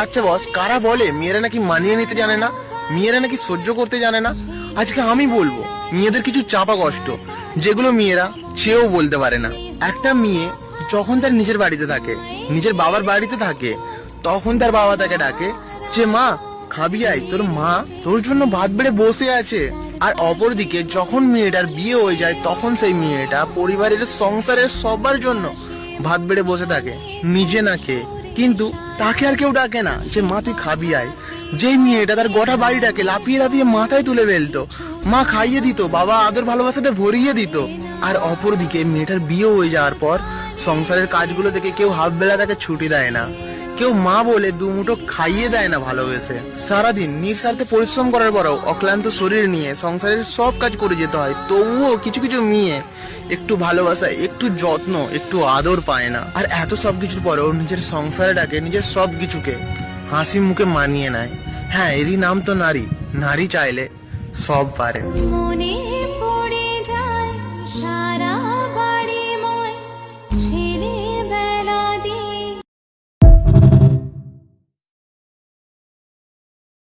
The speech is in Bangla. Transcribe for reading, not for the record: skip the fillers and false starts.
আচ্ছা বস, কারা বলে মেয়েরা নাকি মানিয়ে নিতে জানে না, মেয়েরা নাকি সহ্য করতে জানে না? আজকে আমি বলবো মেয়েদের কিছু চাপা কষ্ট, যেগুলো মেয়েরা চেয়েও বলতে পারে না। একটা মেয়ে যখন তার নিজের বাড়িতে থাকে, নিজের বাবার বাড়িতে থাকে, তখন তার বাবা তাকে ডাকে যে মা খাবি আয়, তোর মা তোর জন্য ভাত বেড়ে বসে আছে। আর অপরদিকে যখন মেয়েটার বিয়ে হয়ে যায়, তখন সেই মেয়েটা পরিবারের সংসারের সবার জন্য ভাত বেড়ে বসে থাকে, নিজে না খেয়ে। কিন্তু তাকে আর কেউ ডাকে না যে মা তুই খাবি আয়। যেই মেয়েটা তার গোটা বাড়িটাকে লাফিয়ে লাফিয়ে মাথায় তুলে ফেলতো, মা খাইয়ে দিত, বাবা আদর ভালোবাসাতে ভরিয়ে দিত। আর অপরদিকে মেয়েটার বিয়ে হয়ে যাওয়ার পর সংসারের কাজগুলো থেকে কেউ হাফ বেলা তাকে ছুটি দেয় না, কেউ মা বলে দুমুঠো খাইয়ে দেয় না ভালোবেসে। সারাদিন নিঃস্বার্থে পরিশ্রম করার পরেও অক্লান্ত শরীর নিয়ে সংসারের সব কাজ করে যেতে হয়, তবুও কিছু কিছু মেয়ে একটু ভালোবাসা, একটু যত্ন, একটু আদর পায় না। আর এত সবকিছুর পরেও নিজের সংসারে ডাকে নিজের সবকিছুকে হাসি মুখে মানিয়ে নেয়। হ্যাঁ, এরই নাম তো নারী। নারী চাইলে সব পারে।